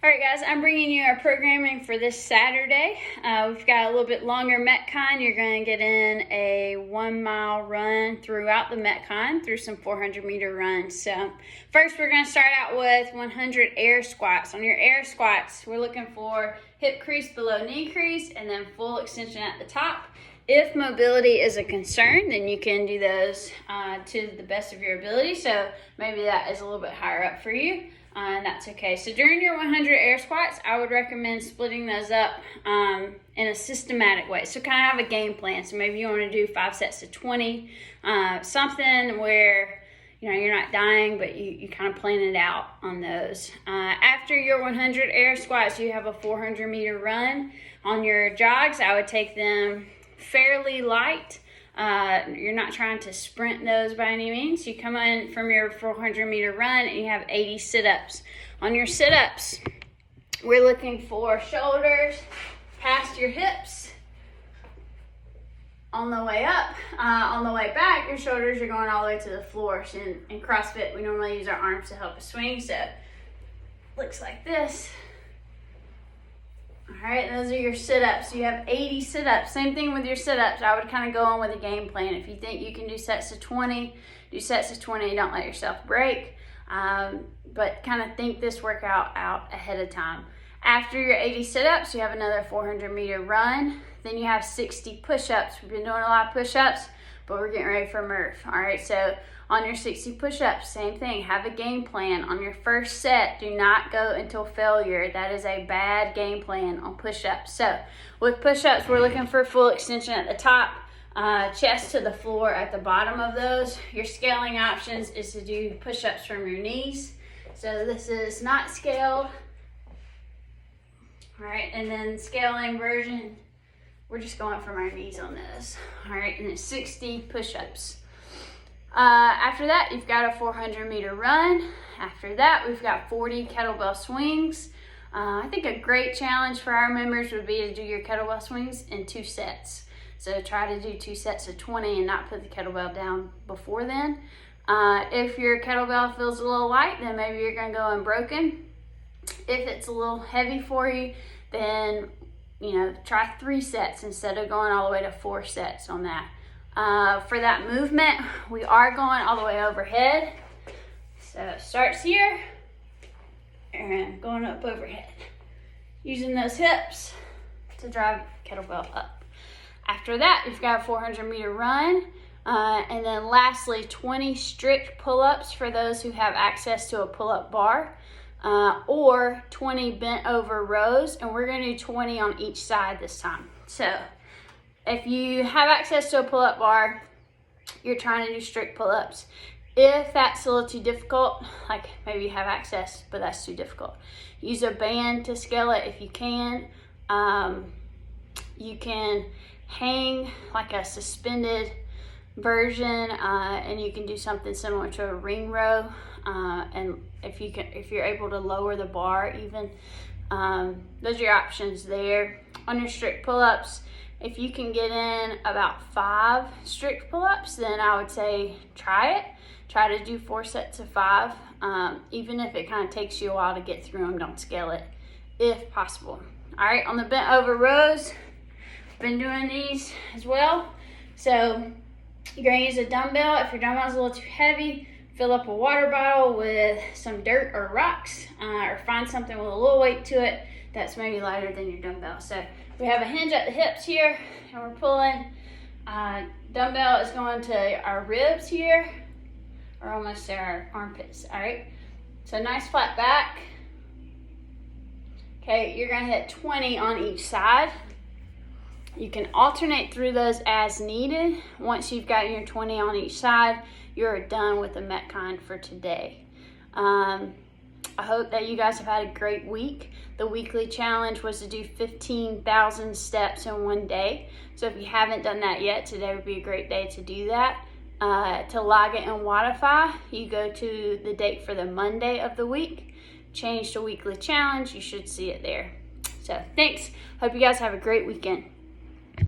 All right, guys, I'm bringing you our programming for this Saturday. We've got a little bit longer Metcon. You're going to get in a 1 mile run throughout the Metcon through some 400-meter runs. So first, we're going to start out with 100 air squats. On your air squats, we're looking for hip crease below knee crease and then full extension at the top. If mobility is a concern, then you can do those to the best of your ability. So maybe that is a little bit higher up for you. And that's okay. So during your 100 air squats, I would recommend splitting those up in a systematic way. So kind of have a game plan. So maybe you want to do 5 sets of 20, something where you're not dying, but you kind of plan it out on those. After your 100 air squats, you have a 400-meter run. On your jogs, I would take them fairly light. You're not trying to sprint those by any means. You come in from your 400-meter run and you have 80 sit-ups. On your sit-ups, we're looking for shoulders past your hips on the way up. On the way back, your shoulders are going all the way to the floor. So in CrossFit, we normally use our arms to help us swing. So it looks like this. All right, those are your sit-ups. You have 80 sit-ups. Same thing with your sit-ups. I would kind of go on with a game plan. If you think you can do sets of 20, do sets of 20. Don't let yourself break. But kind of think this workout out ahead of time. After your 80 sit-ups, you have another 400-meter run. Then you have 60 push-ups. We've been doing a lot of push-ups, but we're getting ready for Murph. All right, so on your 60 push-ups, same thing. Have a game plan. On your first set, do not go until failure. That is a bad game plan on push-ups. So with push-ups, we're looking for full extension at the top, chest to the floor at the bottom of those. Your scaling options is to do push-ups from your knees. So this is not scaled. All right, and then scaling version, we're just going from our knees on this. All right, and it's 60 push-ups. After that, you've got a 400-meter run. After that, we've got 40 kettlebell swings. I think a great challenge for our members would be to do your kettlebell swings in 2 sets. So try to do 2 sets of 20 and not put the kettlebell down before then. If your kettlebell feels a little light, then maybe you're going to go unbroken. If it's a little heavy for you, then try 3 sets instead of going all the way to 4 sets on that. For that movement, we are going all the way overhead. So it starts here and going up overhead. Using those hips to drive kettlebell up. After that, we've got a 400-meter run. And then lastly, 20 strict pull-ups for those who have access to a pull-up bar. Or 20 bent over rows. And we're going to do 20 on each side this time. So if you have access to a pull-up bar, you're trying to do strict pull-ups. If that's a little too difficult, like maybe you have access, but that's too difficult, use a band to scale it if you can. You can hang like a suspended version, and you can do something similar to a ring row. And if you're able to lower the bar even, those are your options there. On your strict pull-ups, if you can get in about 5 strict pull-ups, then I would say try it. Try to do 4 sets of 5. Even if it kind of takes you a while to get through them, don't scale it if possible. All right, on the bent over rows, been doing these as well. So you're going to use a dumbbell. If your dumbbell is a little too heavy, fill up a water bottle with some dirt or rocks, or find something with a little weight to it that's maybe lighter than your dumbbell. So we have a hinge at the hips here, and we're pulling. Dumbbell is going to our ribs here, or almost to our armpits. All right, so nice flat back. Okay, you're going to hit 20 on each side. You can alternate through those as needed. Once you've got your 20 on each side, you're done with the Metcon for today. I hope that you guys have had a great week. The weekly challenge was to do 15,000 steps in one day. So if you haven't done that yet, today would be a great day to do that. To log it in Wodify, you go to the date for the Monday of the week, change to weekly challenge, you should see it there. So thanks. Hope you guys have a great weekend.